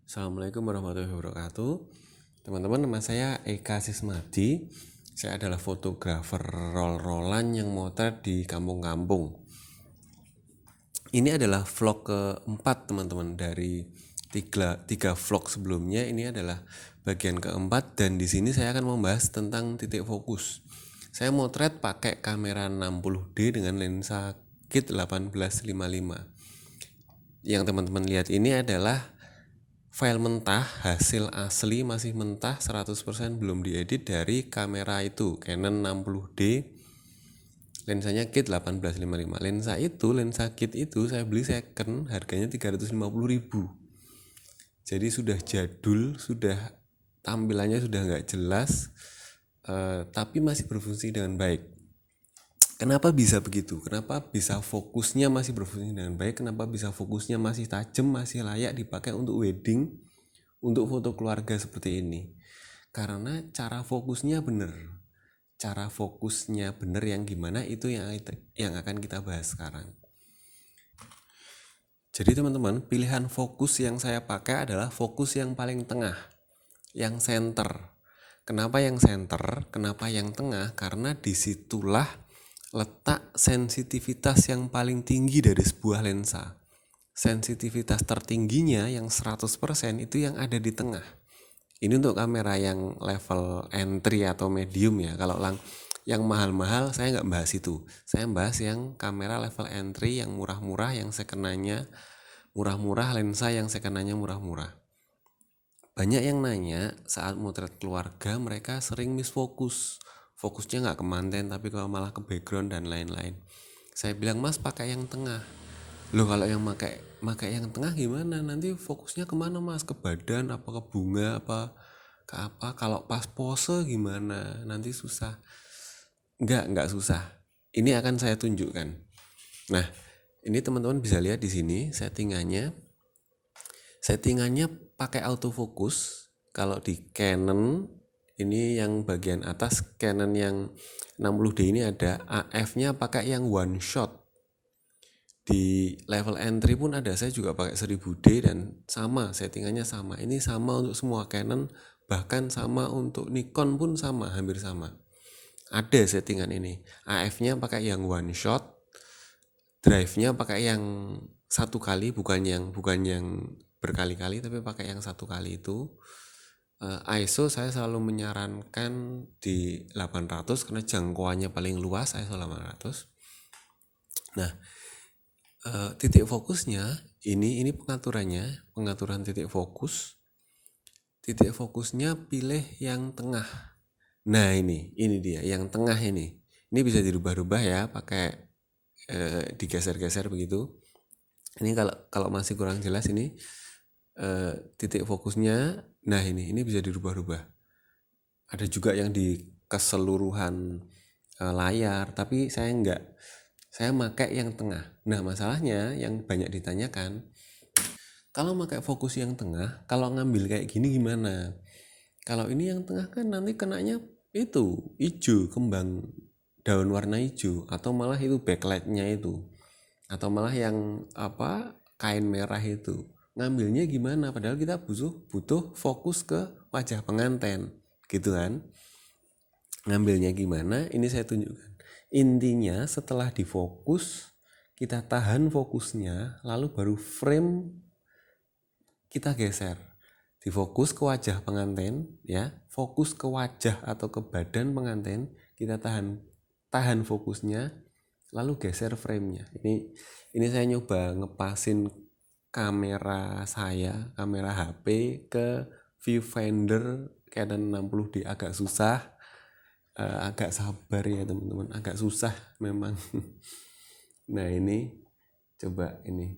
Assalamualaikum warahmatullahi wabarakatuh. Teman-teman, nama saya Eka Sismadi. Saya adalah fotografer roll-rollan yang motret di kampung-kampung. Ini adalah vlog keempat teman-teman dari tiga vlog sebelumnya. Ini adalah bagian keempat dan di sini saya akan membahas tentang titik fokus. Saya motret pakai kamera 60D dengan lensa kit 1855. Yang teman-teman lihat ini adalah file mentah, hasil asli masih mentah 100% belum diedit dari kamera itu, Canon 60D, lensanya kit 1855. Lensa kit itu saya beli second, harganya 350.000. Jadi sudah jadul, sudah tampilannya sudah nggak jelas, tapi masih berfungsi dengan baik. Kenapa bisa begitu? Kenapa bisa fokusnya masih berfungsi dengan baik? Kenapa bisa fokusnya masih tajam, masih layak dipakai untuk wedding, untuk foto keluarga seperti ini? Karena cara fokusnya benar. Cara fokusnya benar yang gimana itu yang akan kita bahas sekarang. Jadi teman-teman, pilihan fokus yang saya pakai adalah fokus yang paling tengah, yang center. Kenapa yang center? Kenapa yang tengah? Karena disitulah letak sensitivitas yang paling tinggi dari sebuah lensa. Sensitivitas tertingginya yang 100% itu yang ada di tengah. Ini untuk kamera yang level entry atau medium ya. Kalau yang mahal-mahal saya nggak bahas itu. Saya bahas yang kamera level entry yang murah-murah, yang sekenanya murah-murah, lensa yang sekenanya murah-murah. Banyak yang nanya saat motret keluarga mereka sering misfokus. Fokusnya nggak ke manten tapi malah ke background dan lain-lain. Saya bilang, Mas pakai yang tengah. Loh, kalau yang pakai yang tengah gimana? Nanti fokusnya kemana Mas? Ke badan apa ke bunga apa ke apa? Kalau pas pose gimana? Nanti susah. Nggak susah. Ini akan saya tunjukkan. Nah, ini teman-teman bisa lihat di sini settingannya. Settingannya pakai autofocus. Kalau di Canon ini yang bagian atas, Canon yang 60D ini ada AF-nya pakai yang one shot. Di level entry pun ada, saya juga pakai 1000D dan sama, settingannya sama. Ini sama untuk semua Canon, bahkan sama untuk Nikon pun sama, hampir sama. Ada settingan ini. AF-nya pakai yang one shot, drive-nya pakai yang satu kali, bukan yang berkali-kali, tapi pakai yang satu kali itu. ISO saya selalu menyarankan di 800 karena jangkauannya paling luas, ISO 800. Nah, titik fokusnya ini pengaturan titik fokus. Titik fokusnya pilih yang tengah. Nah, ini dia yang tengah ini. Ini bisa dirubah-rubah ya, pakai digeser-geser begitu. Ini kalau masih kurang jelas ini titik fokusnya. Nah, ini bisa dirubah-rubah. Ada juga yang di keseluruhan layar, tapi saya enggak. Saya pakai yang tengah. Nah, masalahnya yang banyak ditanyakan, kalau pakai fokus yang tengah, kalau ngambil kayak gini gimana? Kalau ini yang tengah kan nanti kenanya itu hijau, kembang daun warna hijau, atau malah itu backlightnya itu, atau malah yang kain merah itu. Ngambilnya gimana? Padahal kita butuh fokus ke wajah pengantin, gitu kan? Ngambilnya gimana? Ini saya tunjukkan. Intinya setelah difokus, kita tahan fokusnya, lalu baru frame kita geser. Difokus ke wajah pengantin, ya, fokus ke wajah atau ke badan pengantin, kita tahan fokusnya, lalu geser frame-nya. Ini saya nyoba ngepasin kamera HP ke viewfinder Canon 60D, agak susah, agak sabar ya teman-teman, agak susah memang. Nah, ini coba ini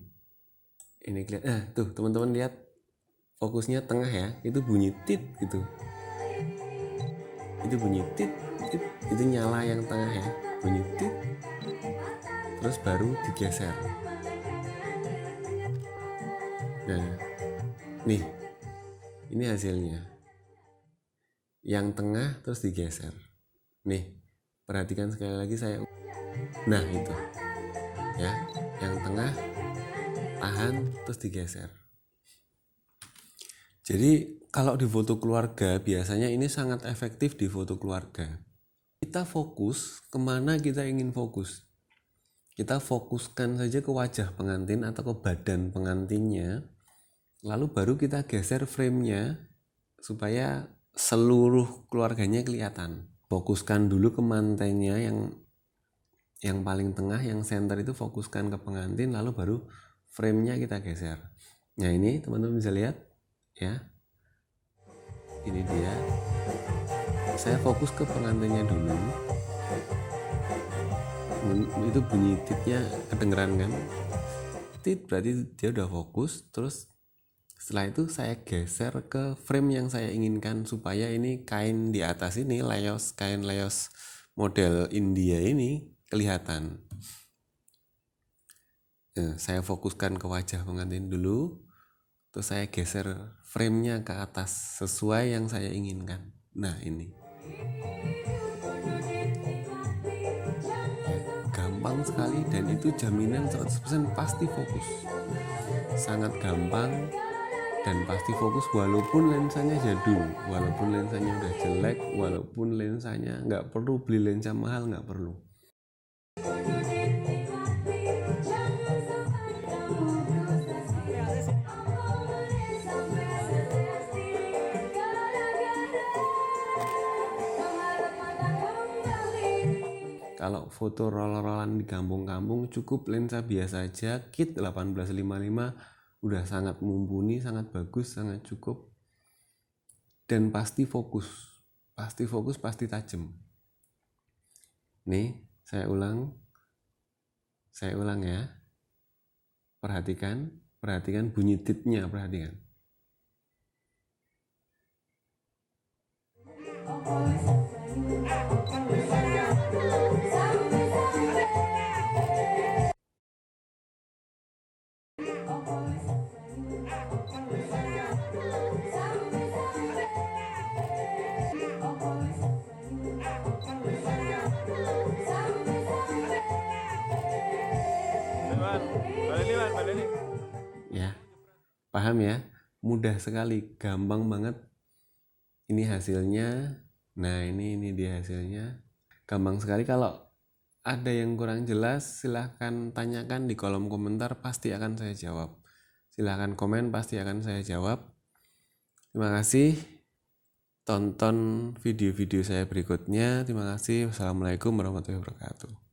kelihatan. Tuh teman-teman lihat fokusnya tengah ya, itu bunyi tit gitu. Itu bunyi tit, itu nyala yang tengah ya, bunyi tit. Terus baru digeser. Nah, nih, ini hasilnya. Yang tengah terus digeser. Nih, perhatikan sekali lagi saya. Nah, itu. Ya, yang tengah tahan terus digeser. Jadi kalau di foto keluarga biasanya ini sangat efektif di foto keluarga. Kita fokus kemana kita ingin fokus. Kita fokuskan saja ke wajah pengantin atau ke badan pengantinnya, lalu baru kita geser frame-nya supaya seluruh keluarganya kelihatan. Fokuskan dulu ke mantennya yang paling tengah, yang center itu fokuskan ke pengantin, lalu baru frame-nya kita geser. Nah ini teman-teman bisa lihat ya, ini dia. Saya fokus ke pengantinnya dulu. Itu bunyi titnya kedengeran kan? Tit berarti dia udah fokus. Terus setelah itu saya geser ke frame yang saya inginkan supaya ini kain di atas ini, kain leos model India ini kelihatan. Nah, saya fokuskan ke wajah pengantin dulu, terus saya geser frame-nya ke atas sesuai yang saya inginkan. Nah ini gampang sekali dan itu jaminan 100% pasti fokus. Sangat gampang dan pasti fokus walaupun lensanya jadul, walaupun lensanya udah jelek, walaupun lensanya nggak perlu beli lensa mahal, nggak perlu. Kalau foto roll-rollan di kampung-kampung cukup lensa biasa aja, kit 1855 udah sangat mumpuni, sangat bagus, sangat cukup. Dan pasti fokus, pasti tajam. Nih, saya ulang ya. Perhatikan bunyi titnya, perhatikan. Ya, paham ya? Mudah sekali, gampang banget. Ini hasilnya. Nah, ini dia hasilnya. Gampang sekali. Kalau ada yang kurang jelas, silahkan tanyakan di kolom komentar, pasti akan saya jawab. Silahkan komen, pasti akan saya jawab. Terima kasih. Tonton video-video saya berikutnya. Terima kasih. Wassalamualaikum warahmatullahi wabarakatuh.